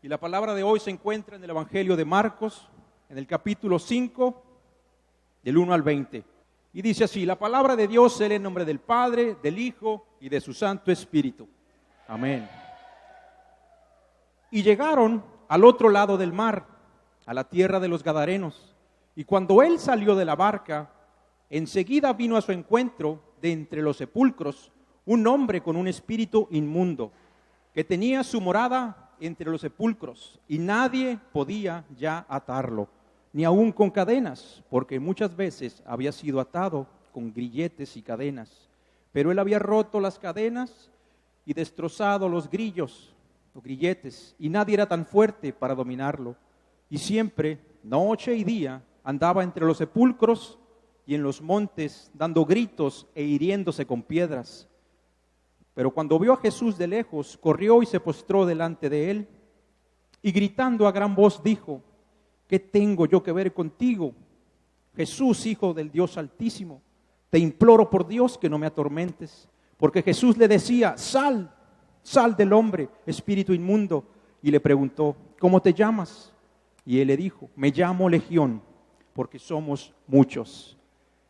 Y la palabra de hoy se encuentra en el Evangelio de Marcos, en el capítulo 5, del 1 al 20. Y dice así: la palabra de Dios se lee en nombre del Padre, del Hijo y de su Santo Espíritu. Amén. Y llegaron al otro lado del mar, a la tierra de los Gadarenos. Y cuando él salió de la barca, enseguida vino a su encuentro de entre los sepulcros un hombre con un espíritu inmundo, que tenía su morada entre los sepulcros, y nadie podía ya atarlo, ni aun con cadenas, porque muchas veces había sido atado con grilletes y cadenas. Pero él había roto las cadenas y destrozado los grillos, los grilletes, y nadie era tan fuerte para dominarlo. Y siempre, noche y día, andaba entre los sepulcros y en los montes, dando gritos e hiriéndose con piedras. Pero cuando vio a Jesús de lejos, corrió y se postró delante de él, y gritando a gran voz dijo: ¿qué tengo yo que ver contigo, Jesús, Hijo del Dios Altísimo? Te imploro por Dios que no me atormentes. Porque Jesús le decía: sal del hombre, espíritu inmundo. Y le preguntó: ¿cómo te llamas? Y él le dijo: me llamo Legión, porque somos muchos.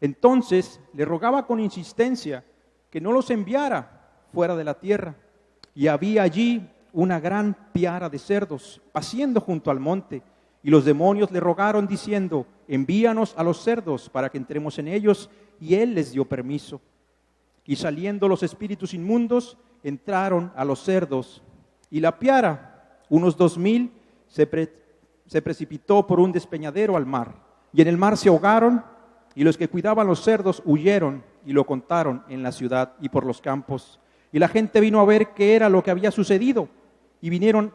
Entonces le rogaba con insistencia que no los enviara fuera de la tierra. Y había allí una gran piara de cerdos paciendo junto al monte. Y los demonios le rogaron diciendo: envíanos a los cerdos para que entremos en ellos. Y él les dio permiso. Y saliendo los espíritus inmundos, entraron a los cerdos. Y la piara, unos 2000, se precipitó por un despeñadero al mar. Y en el mar se ahogaron, y los que cuidaban los cerdos huyeron y lo contaron en la ciudad y por los campos. Y la gente vino a ver qué era lo que había sucedido. Y vinieron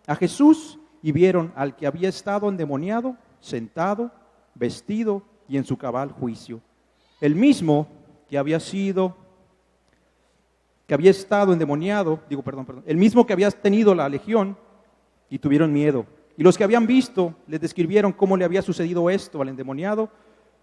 a Jesús y vieron al que había estado endemoniado, sentado, vestido y en su cabal juicio. El mismo que había estado endemoniado, el mismo que había tenido la legión, y tuvieron miedo. Y los que habían visto les describieron cómo le había sucedido esto al endemoniado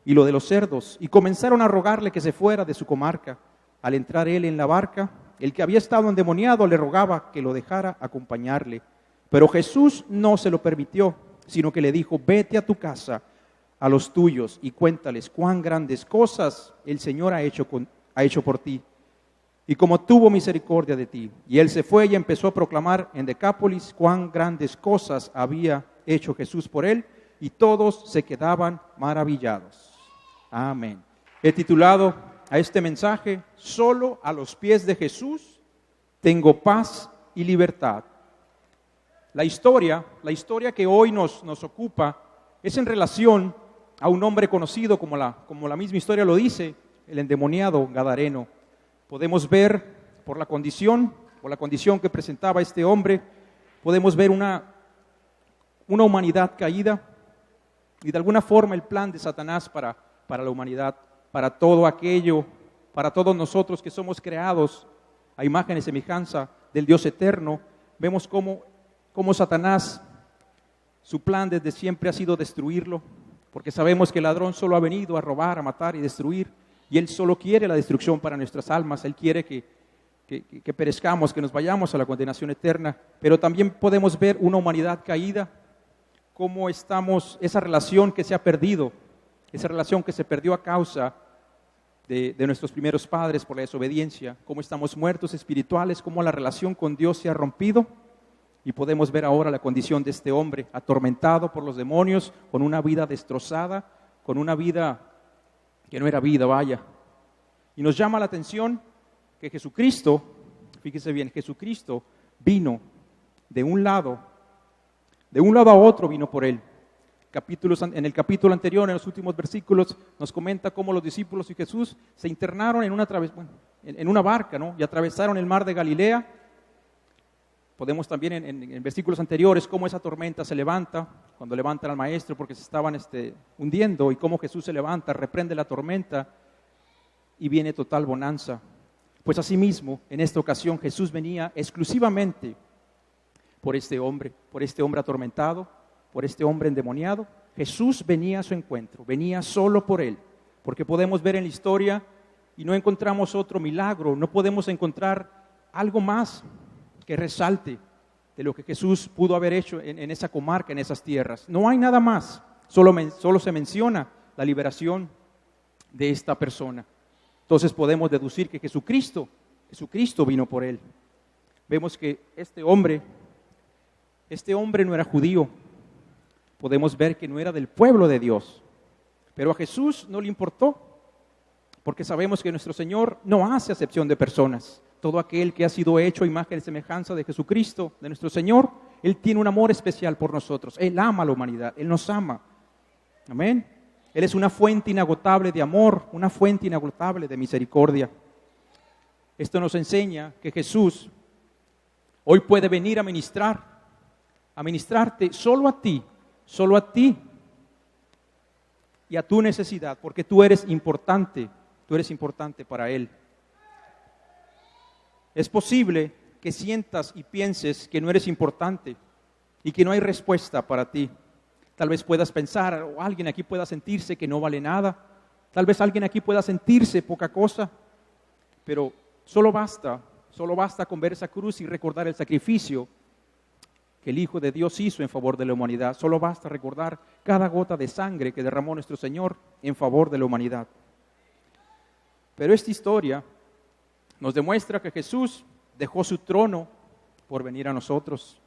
y lo de los cerdos, y comenzaron a rogarle que se fuera de su comarca. Al entrar él en la barca, el que había estado endemoniado le rogaba que lo dejara acompañarle. Pero Jesús no se lo permitió, sino que le dijo: vete a tu casa, a los tuyos, y cuéntales cuán grandes cosas el Señor ha hecho por ti, y cómo tuvo misericordia de ti. Y él se fue y empezó a proclamar en Decápolis cuán grandes cosas había hecho Jesús por él, y todos se quedaban maravillados. Amén. He titulado a este mensaje: solo a los pies de Jesús tengo paz y libertad. La historia que hoy nos ocupa es en relación a un hombre conocido, como la misma historia lo dice, el endemoniado gadareno. Podemos ver por la condición que presentaba este hombre, podemos ver una humanidad caída, y de alguna forma el plan de Satanás para la humanidad, para todo aquello, para todos nosotros que somos creados a imagen y semejanza del Dios eterno. Vemos cómo Satanás, su plan desde siempre ha sido destruirlo, porque sabemos que el ladrón solo ha venido a robar, a matar y destruir, y él solo quiere la destrucción para nuestras almas. Él quiere que perezcamos, que nos vayamos a la condenación eterna. Pero también podemos ver una humanidad caída, cómo esa relación que se ha perdido, esa relación que se perdió a causa de nuestros primeros padres por la desobediencia, cómo estamos muertos espirituales, cómo la relación con Dios se ha rompido. Y podemos ver ahora la condición de este hombre, atormentado por los demonios, con una vida destrozada, con una vida que no era vida, vaya. Y nos llama la atención que Jesucristo, fíjese bien, Jesucristo vino de un lado a otro, vino por él. En el capítulo anterior, en los últimos versículos, nos comenta cómo los discípulos y Jesús se internaron en una barca, ¿no? Y atravesaron el mar de Galilea. Podemos también en versículos anteriores cómo esa tormenta se levanta, cuando levantan al maestro porque se estaban hundiendo, y cómo Jesús se levanta, reprende la tormenta y viene total bonanza. Pues asimismo, en esta ocasión Jesús venía exclusivamente por este hombre atormentado, por este hombre endemoniado. Jesús venía a su encuentro, venía solo por él, porque podemos ver en la historia y no encontramos otro milagro, no podemos encontrar algo más que resalte de lo que Jesús pudo haber hecho en esa comarca, en esas tierras. No hay nada más, solo se menciona la liberación de esta persona. Entonces podemos deducir que Jesucristo vino por él. Vemos que este hombre no era judío. Podemos ver que no era del pueblo de Dios. Pero a Jesús no le importó, porque sabemos que nuestro Señor no hace acepción de personas. Todo aquel que ha sido hecho a imagen y semejanza de Jesucristo, de nuestro Señor, Él tiene un amor especial por nosotros. Él ama a la humanidad, Él nos ama. Amén. Él es una fuente inagotable de amor, una fuente inagotable de misericordia. Esto nos enseña que Jesús hoy puede venir a ministrarte solo a ti y a tu necesidad, porque tú eres importante para Él. Es posible que sientas y pienses que no eres importante y que no hay respuesta para ti. Tal vez puedas pensar, o alguien aquí pueda sentirse que no vale nada. Tal vez alguien aquí pueda sentirse poca cosa. Pero solo basta con ver esa cruz y recordar el sacrificio que el Hijo de Dios hizo en favor de la humanidad. Solo basta recordar cada gota de sangre que derramó nuestro Señor en favor de la humanidad. Pero esta historia nos demuestra que Jesús dejó su trono por venir a nosotros.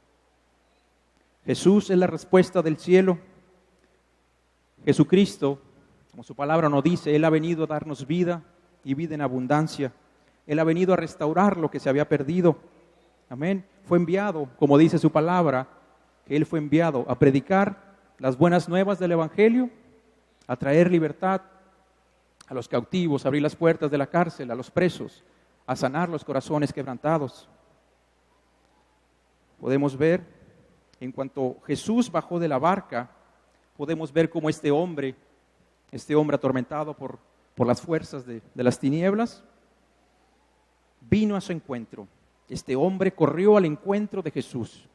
Jesús es la respuesta del cielo. Jesucristo, como su palabra nos dice, Él ha venido a darnos vida y vida en abundancia. Él ha venido a restaurar lo que se había perdido. Amén. Fue enviado, como dice su palabra, que Él fue enviado a predicar las buenas nuevas del Evangelio, a traer libertad a los cautivos, a abrir las puertas de la cárcel, a los presos, a sanar los corazones quebrantados. Podemos ver, en cuanto Jesús bajó de la barca, podemos ver cómo este hombre atormentado por las fuerzas de las tinieblas, vino a su encuentro. Este hombre corrió al encuentro de Jesús.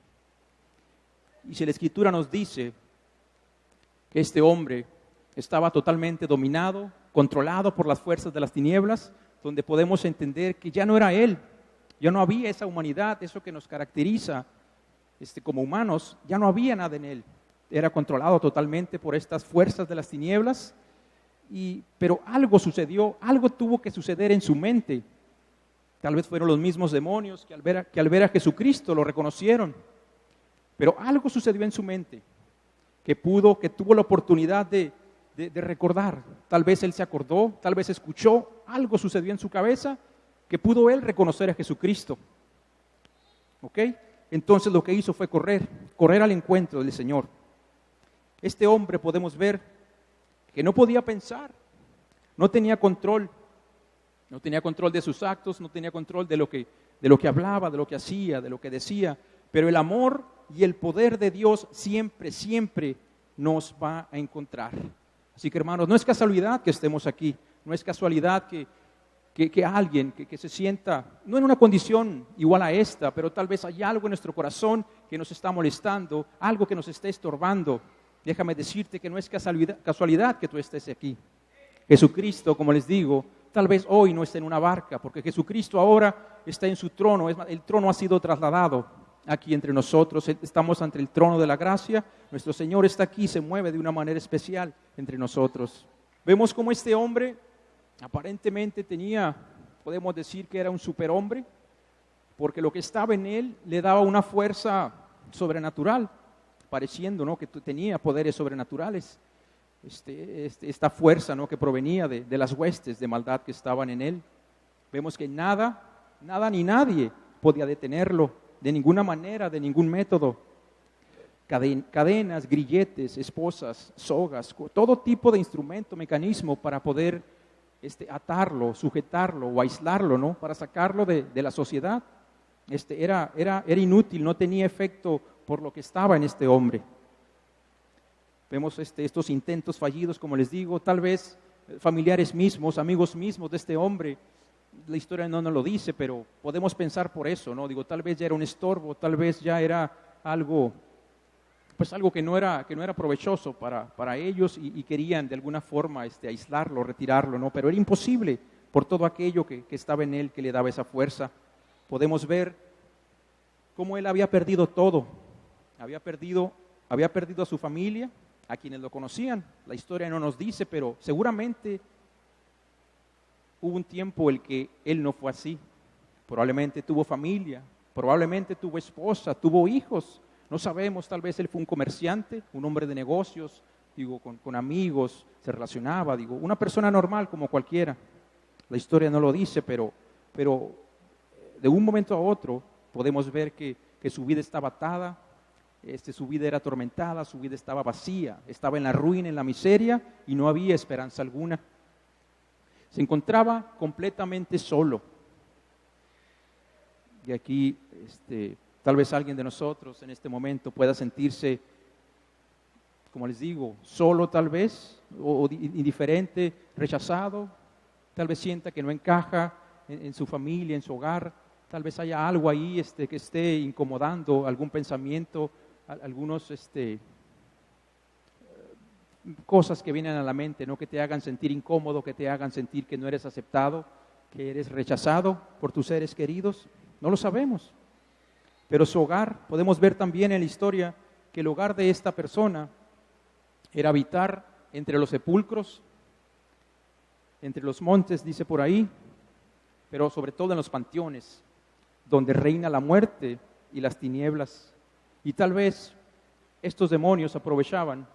Y si la Escritura nos dice que este hombre estaba totalmente dominado, controlado por las fuerzas de las tinieblas, donde podemos entender que ya no era él, ya no había esa humanidad, eso que nos caracteriza como humanos, ya no había nada en él. Era controlado totalmente por estas fuerzas de las tinieblas, pero algo sucedió, algo tuvo que suceder en su mente. Tal vez fueron los mismos demonios que al ver a Jesucristo lo reconocieron, pero algo sucedió en su mente que tuvo la oportunidad de recordar. Tal vez él se acordó, tal vez escuchó, algo sucedió en su cabeza que pudo él reconocer a Jesucristo. ¿Ok? Entonces lo que hizo fue correr al encuentro del Señor. Este hombre podemos ver que no podía pensar, no tenía control de sus actos, no tenía control de lo que hablaba, de lo que hacía, de lo que decía, pero el amor y el poder de Dios siempre nos va a encontrar. Así que, hermanos, no es casualidad que estemos aquí, no es casualidad que alguien que se sienta, no en una condición igual a esta, pero tal vez hay algo en nuestro corazón que nos está molestando, algo que nos está estorbando. Déjame decirte que no es casualidad que tú estés aquí. Jesucristo, como les digo, tal vez hoy no está en una barca, porque Jesucristo ahora está en su trono. El trono ha sido trasladado aquí entre nosotros. Estamos ante el trono de la gracia. Nuestro Señor está aquí, se mueve de una manera especial entre nosotros. Vemos cómo este hombre aparentemente podemos decir que era un superhombre, porque lo que estaba en él le daba una fuerza sobrenatural, pareciendo, ¿no?, que tenía poderes sobrenaturales. Esta fuerza, ¿no?, que provenía de las huestes de maldad que estaban en él. Vemos que nada ni nadie podía detenerlo de ninguna manera, de ningún método. Cadenas, grilletes, esposas, sogas, todo tipo de instrumento, mecanismo para poder atarlo, sujetarlo o aislarlo, ¿no?, para sacarlo de la sociedad. Era inútil, no tenía efecto por lo que estaba en este hombre. Vemos estos intentos fallidos, como les digo, tal vez familiares mismos, amigos mismos de este hombre. La historia no nos lo dice, pero podemos pensar por eso, ¿no? Digo, tal vez ya era un estorbo, tal vez ya era algo que no era provechoso para ellos y querían de alguna forma aislarlo, retirarlo, ¿no? Pero era imposible por todo aquello que estaba en él, que le daba esa fuerza. Podemos ver cómo él había perdido todo. Había perdido a su familia, a quienes lo conocían. La historia no nos dice, pero seguramente hubo un tiempo en que él no fue así. Probablemente tuvo familia, probablemente tuvo esposa, tuvo hijos. No sabemos, tal vez él fue un comerciante, un hombre de negocios, con amigos, se relacionaba, una persona normal como cualquiera. La historia no lo dice, pero de un momento a otro podemos ver que su vida estaba atada, su vida era atormentada, su vida estaba vacía, estaba en la ruina, en la miseria y no había esperanza alguna. Se encontraba completamente solo. Y aquí tal vez alguien de nosotros en este momento pueda sentirse, como les digo, solo tal vez, o indiferente, rechazado. Tal vez sienta que no encaja en su familia, en su hogar. Tal vez haya algo ahí que esté incomodando, algún pensamiento, algunos cosas que vienen a la mente, ¿no? Que te hagan sentir incómodo, que te hagan sentir que no eres aceptado, que eres rechazado por tus seres queridos. No lo sabemos. Pero su hogar, podemos ver también en la historia que el hogar de esta persona era habitar entre los sepulcros, entre los montes, dice por ahí, pero sobre todo en los panteones, donde reina la muerte y las tinieblas. Y tal vez estos demonios aprovechaban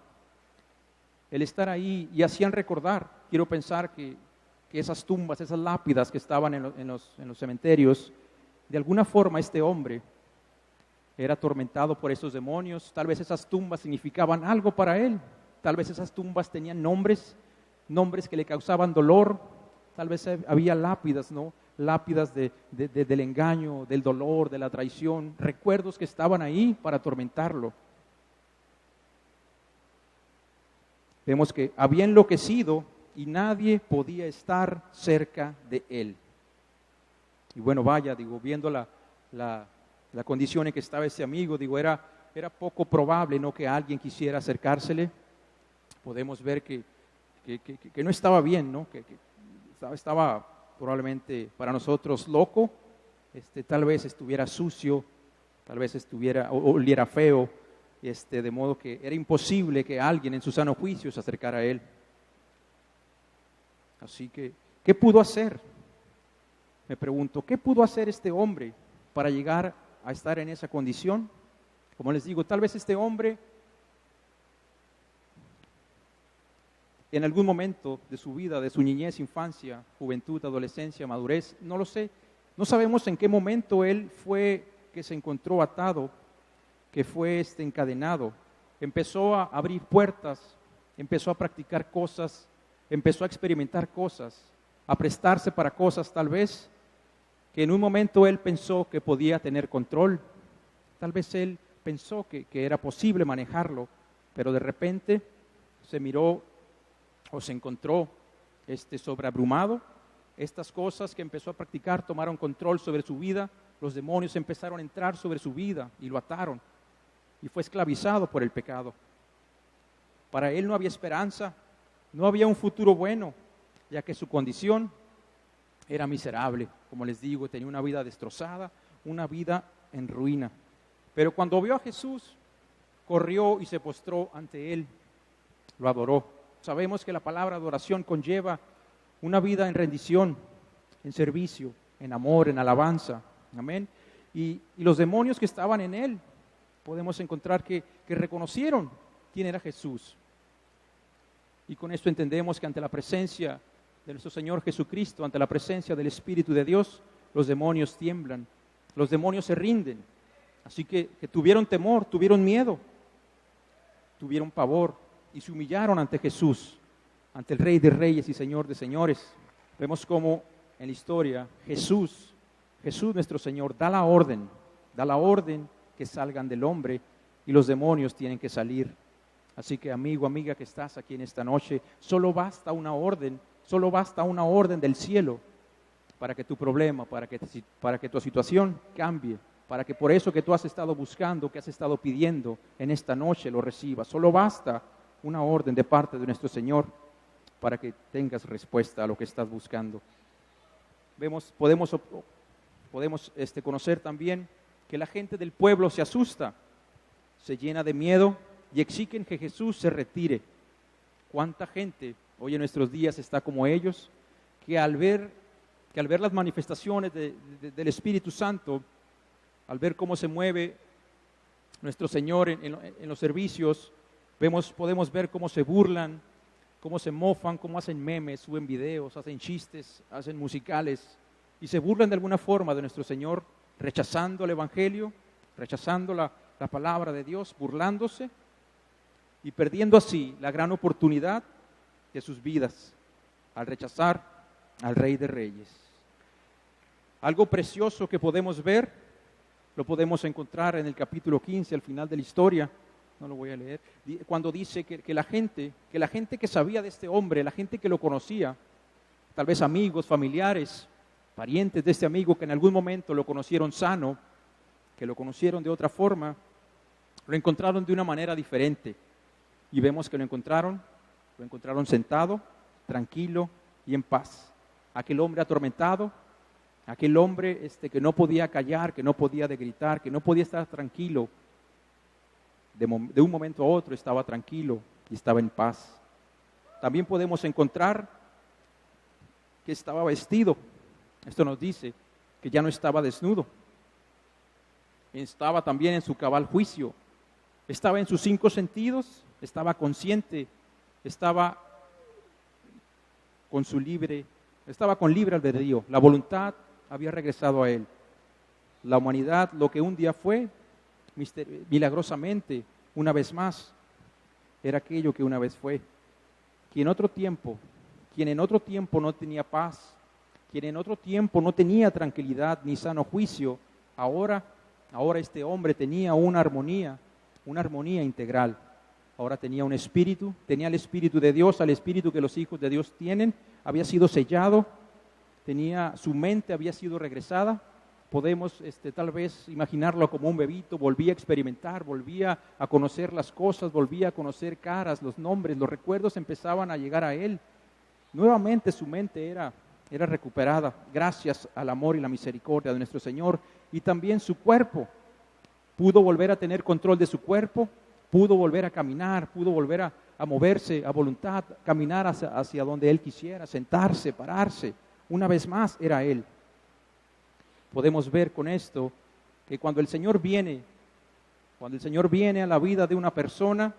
el estar ahí y hacían recordar. Quiero pensar que esas tumbas, esas lápidas que estaban en los cementerios, de alguna forma este hombre era atormentado por esos demonios. Tal vez esas tumbas significaban algo para él. Tal vez esas tumbas tenían nombres que le causaban dolor. Tal vez había lápidas, ¿no? Lápidas del engaño, del dolor, de la traición, recuerdos que estaban ahí para atormentarlo. Vemos que había enloquecido y nadie podía estar cerca de él. Y bueno, vaya, viendo la condición en que estaba ese amigo, era poco probable, ¿no?, que alguien quisiera acercársele. Podemos ver que no estaba bien, ¿no? Que estaba probablemente para nosotros loco, tal vez estuviera sucio, tal vez oliera feo, de modo que era imposible que alguien en su sano juicio se acercara a él. Así que, ¿qué pudo hacer? Me pregunto, ¿qué pudo hacer este hombre para llegar a estar en esa condición? Como les digo, tal vez este hombre en algún momento de su vida, de su niñez, infancia, juventud, adolescencia, madurez, no lo sé, no sabemos en qué momento él fue que se encontró atado, que fue encadenado, empezó a abrir puertas, empezó a practicar cosas, empezó a experimentar cosas, a prestarse para cosas tal vez, que en un momento él pensó que podía tener control, tal vez él pensó que era posible manejarlo, pero de repente se miró o se encontró sobreabrumado. Estas cosas que empezó a practicar tomaron control sobre su vida, los demonios empezaron a entrar sobre su vida y lo ataron y fue esclavizado por el pecado. Para él no había esperanza, no había un futuro bueno, ya que su condición era miserable. Como les digo, tenía una vida destrozada, una vida en ruina. Pero cuando vio a Jesús, corrió y se postró ante él, lo adoró. Sabemos que la palabra adoración conlleva una vida en rendición, en servicio, en amor, en alabanza. Amén. Y los demonios que estaban en él, podemos encontrar que reconocieron quién era Jesús. Y con esto entendemos que ante la presencia de nuestro Señor Jesucristo, ante la presencia del Espíritu de Dios, los demonios tiemblan, los demonios se rinden. Así que tuvieron temor, tuvieron miedo, tuvieron pavor y se humillaron ante Jesús, ante el Rey de Reyes y Señor de Señores. Vemos cómo en la historia Jesús nuestro Señor da la orden que salgan del hombre y los demonios tienen que salir. Así que amigo, amiga que estás aquí en esta noche, solo basta una orden del cielo para que tu problema, para que tu situación cambie, para que por eso que tú has estado buscando, que has estado pidiendo en esta noche lo recibas. Solo basta una orden de parte de nuestro Señor para que tengas respuesta a lo que estás buscando. Podemos conocer también que la gente del pueblo se asusta, se llena de miedo y exigen que Jesús se retire. ¿Cuánta gente hoy en nuestros días está como ellos, que al ver las manifestaciones del Espíritu Santo, al ver cómo se mueve nuestro Señor en los servicios, podemos ver cómo se burlan, cómo se mofan, cómo hacen memes, suben videos, hacen chistes, hacen musicales y se burlan de alguna forma de nuestro Señor, rechazando el Evangelio, rechazando la palabra de Dios, burlándose y perdiendo así la gran oportunidad de sus vidas al rechazar al Rey de Reyes. Algo precioso que podemos ver, lo podemos encontrar en el capítulo 15, al final de la historia. No lo voy a leer, cuando dice que la gente que sabía de este hombre, la gente que lo conocía, tal vez amigos, familiares, parientes de este amigo que en algún momento lo conocieron sano, que lo conocieron de otra forma, lo encontraron de una manera diferente. Y vemos que lo encontraron sentado, tranquilo y en paz. Aquel hombre atormentado, aquel hombre que no podía callar, que no podía gritar, que no podía estar tranquilo, de un momento a otro estaba tranquilo y estaba en paz. También podemos encontrar que estaba vestido. Esto nos dice que ya no estaba desnudo. Estaba también en su cabal juicio. Estaba en sus 5 sentidos, estaba consciente, estaba con libre albedrío. La voluntad había regresado a él. La humanidad, lo que un día fue, milagrosamente, una vez más, era aquello que una vez fue. Quien en otro tiempo no tenía paz, quien en otro tiempo no tenía tranquilidad ni sano juicio, ahora este hombre tenía una armonía integral. Ahora tenía un espíritu, tenía el Espíritu de Dios, al Espíritu que los hijos de Dios tienen, había sido sellado, su mente había sido regresada. Podemos tal vez imaginarlo como un bebito, volvía a experimentar, volvía a conocer las cosas, volvía a conocer caras, los nombres, los recuerdos empezaban a llegar a él. Nuevamente su mente era recuperada gracias al amor y la misericordia de nuestro Señor, y también su cuerpo. Pudo volver a tener control de su cuerpo, pudo volver a caminar, pudo volver a moverse a voluntad, caminar hacia donde él quisiera, sentarse, pararse. Una vez más era él. Podemos ver con esto que cuando el Señor viene a la vida de una persona,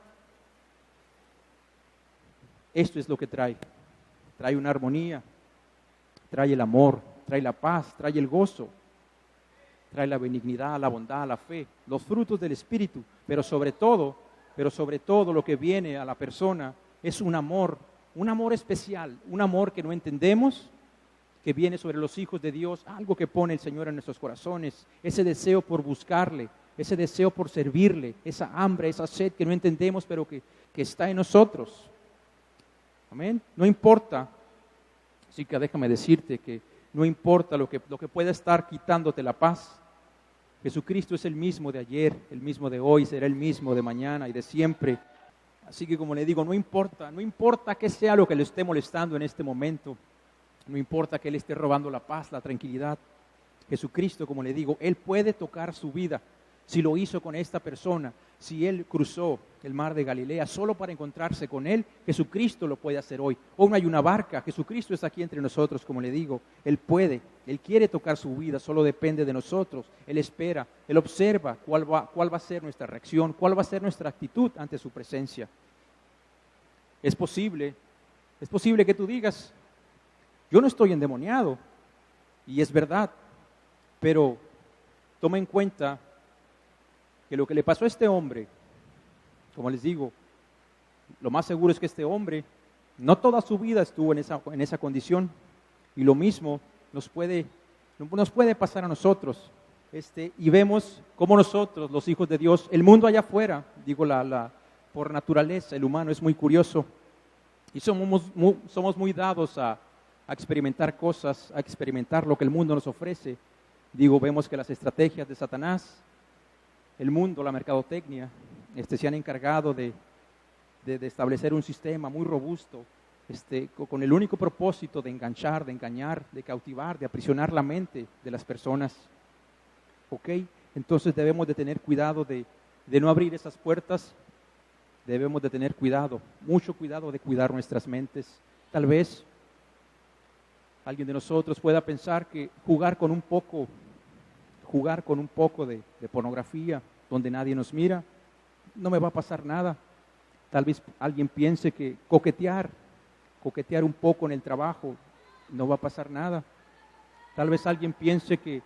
esto es lo que trae. Trae una armonía, trae el amor, trae la paz, trae el gozo, trae la benignidad, la bondad, la fe, los frutos del Espíritu, pero sobre todo lo que viene a la persona es un amor especial, un amor que no entendemos, que viene sobre los hijos de Dios, algo que pone el Señor en nuestros corazones, ese deseo por buscarle, ese deseo por servirle, esa hambre, esa sed que no entendemos, pero que está en nosotros. Amén. No importa, así que déjame decirte que no importa lo que pueda estar quitándote la paz. Jesucristo es el mismo de ayer, el mismo de hoy, será el mismo de mañana y de siempre. Así que como le digo, no importa qué sea lo que le esté molestando en este momento. No importa que Él esté robando la paz, la tranquilidad. Jesucristo, como le digo, Él puede tocar su vida. Si lo hizo con esta persona, si Él cruzó el mar de Galilea solo para encontrarse con Él, Jesucristo lo puede hacer hoy. O no hay una barca, Jesucristo está aquí entre nosotros, como le digo. Él puede, Él quiere tocar su vida, solo depende de nosotros. Él espera, Él observa cuál va a ser nuestra reacción, cuál va a ser nuestra actitud ante su presencia. Es posible que tú digas, yo no estoy endemoniado, y es verdad, pero toma en cuenta que lo que le pasó a este hombre, como les digo, lo más seguro es que este hombre no toda su vida estuvo en esa condición, y lo mismo nos puede pasar a nosotros, y vemos cómo nosotros, los hijos de Dios, el mundo allá afuera, digo por naturaleza, el humano es muy curioso, y somos muy dados a experimentar cosas, a experimentar lo que el mundo nos ofrece. Vemos que las estrategias de Satanás, el mundo, la mercadotecnia, se han encargado de establecer un sistema muy robusto, con el único propósito de enganchar, de engañar, de cautivar, de aprisionar la mente de las personas. ¿Ok? Entonces debemos de tener cuidado de no abrir esas puertas. Debemos de tener cuidado, mucho cuidado de cuidar nuestras mentes. Tal vez alguien de nosotros pueda pensar que jugar con un poco de pornografía, donde nadie nos mira, no me va a pasar nada. Tal vez alguien piense que coquetear un poco en el trabajo, no va a pasar nada. Tal vez alguien piense que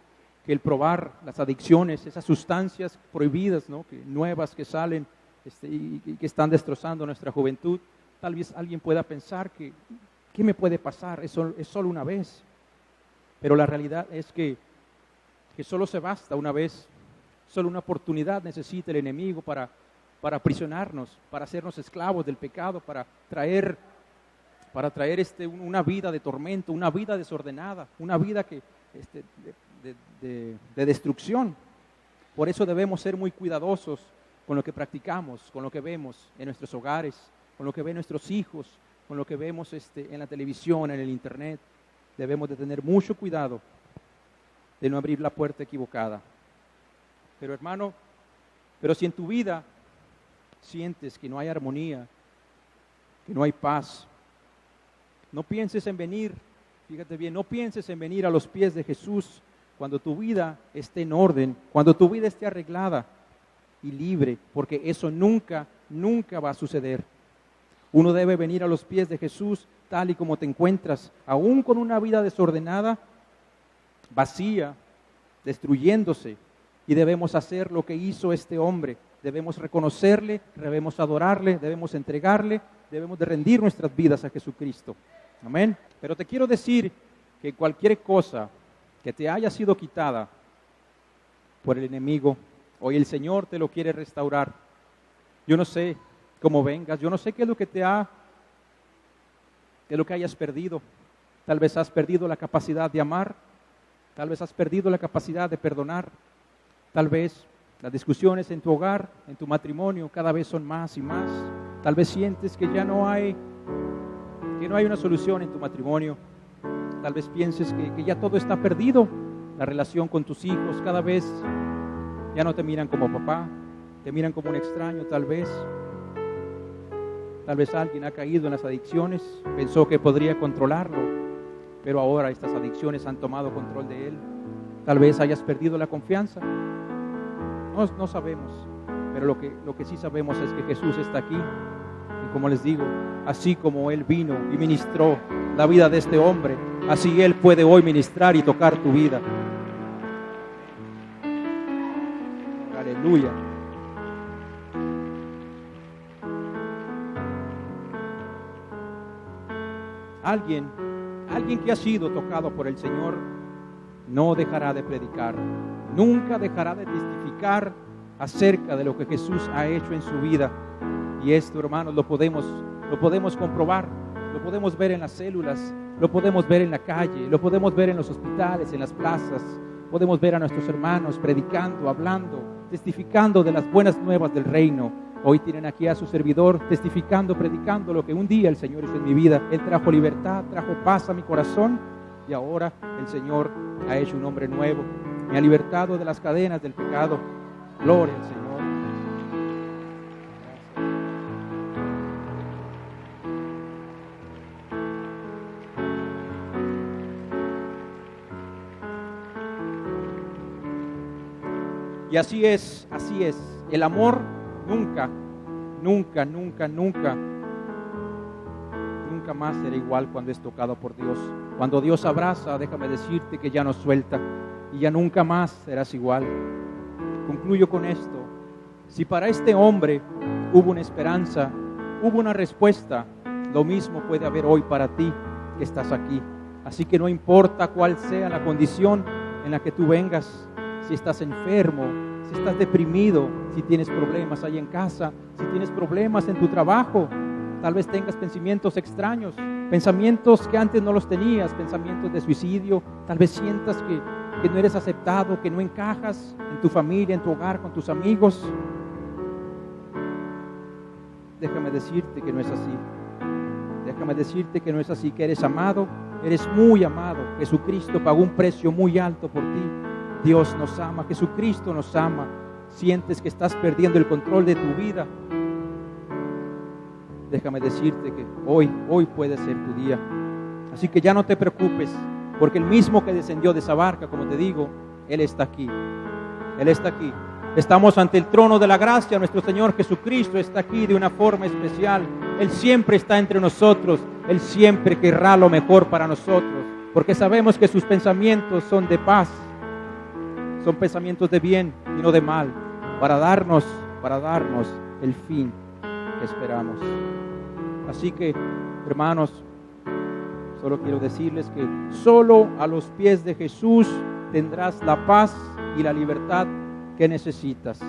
el probar las adicciones, esas sustancias prohibidas, ¿no? Nuevas que salen y que están destrozando nuestra juventud, tal vez alguien pueda pensar que ¿qué me puede pasar? Es solo una vez. Pero la realidad es que solo se basta una vez, solo una oportunidad necesita el enemigo para aprisionarnos, para hacernos esclavos del pecado, para traer una vida de tormento, una vida desordenada, una vida de destrucción. Por eso debemos ser muy cuidadosos con lo que practicamos, con lo que vemos en nuestros hogares, con lo que ven nuestros hijos, con lo que vemos en la televisión, en el internet. Debemos de tener mucho cuidado de no abrir la puerta equivocada. Pero hermano, si en tu vida sientes que no hay armonía, que no hay paz, no pienses en venir, fíjate bien, no pienses en venir a los pies de Jesús cuando tu vida esté en orden, cuando tu vida esté arreglada y libre, porque eso nunca va a suceder. Uno debe venir a los pies de Jesús tal y como te encuentras, aún con una vida desordenada, vacía, destruyéndose, y debemos hacer lo que hizo este hombre. Debemos reconocerle, debemos adorarle, debemos entregarle, debemos de rendir nuestras vidas a Jesucristo. Amén. Pero te quiero decir que cualquier cosa que te haya sido quitada por el enemigo, hoy el Señor te lo quiere restaurar. Yo no sé cómo vengas, yo no sé qué es lo que hayas perdido. Tal vez has perdido la capacidad de amar, tal vez has perdido la capacidad de perdonar, tal vez las discusiones en tu hogar, en tu matrimonio, cada vez son más y más. Tal vez sientes que ya no hay una solución en tu matrimonio. Tal vez pienses que ya todo está perdido. La relación con tus hijos cada vez ya no te miran como papá, te miran como un extraño tal vez. Tal vez alguien ha caído en las adicciones, pensó que podría controlarlo, pero ahora estas adicciones han tomado control de él. Tal vez hayas perdido la confianza. No sabemos, pero lo que sí sabemos es que Jesús está aquí. Y como les digo, así como Él vino y ministró la vida de este hombre, así Él puede hoy ministrar y tocar tu vida. Aleluya. Alguien que ha sido tocado por el Señor no dejará de predicar, nunca dejará de testificar acerca de lo que Jesús ha hecho en su vida. Y esto, hermanos, lo podemos comprobar, lo podemos ver en las células, lo podemos ver en la calle, lo podemos ver en los hospitales, en las plazas. Podemos ver a nuestros hermanos predicando, hablando, testificando de las buenas nuevas del reino. Hoy tienen aquí a su servidor testificando, predicando lo que un día el Señor hizo en mi vida. Él trajo libertad, trajo paz a mi corazón, y ahora el Señor ha hecho un hombre nuevo. Me ha libertado de las cadenas del pecado. Gloria al Señor. Y así es. El amor nunca más será igual cuando es tocado por Dios. Cuando Dios abraza, déjame decirte que ya no suelta y ya nunca más serás igual. Concluyo con esto. Si para este hombre hubo una esperanza, hubo una respuesta, lo mismo puede haber hoy para ti que estás aquí. Así que no importa cuál sea la condición en la que tú vengas, si estás enfermo, si estás deprimido, si tienes problemas ahí en casa, si tienes problemas en tu trabajo, tal vez tengas pensamientos extraños, pensamientos que antes no los tenías, pensamientos de suicidio, tal vez sientas que no eres aceptado, que no encajas en tu familia, en tu hogar, con tus amigos. Déjame decirte que no es así. Déjame decirte que no es así, que eres amado, eres muy amado. Jesucristo pagó un precio muy alto por ti. Dios nos ama, Jesucristo nos ama. Sientes que estás perdiendo el control de tu vida. Déjame decirte que hoy puede ser tu día. Así que ya no te preocupes, porque el mismo que descendió de esa barca, como te digo, Él está aquí. Él está aquí. Estamos ante el trono de la gracia. Nuestro Señor Jesucristo está aquí de una forma especial. Él siempre está entre nosotros. Él siempre querrá lo mejor para nosotros, porque sabemos que sus pensamientos son de paz, son pensamientos de bien y no de mal, para darnos el fin que esperamos. Así que, hermanos, solo quiero decirles que solo a los pies de Jesús tendrás la paz y la libertad que necesitas.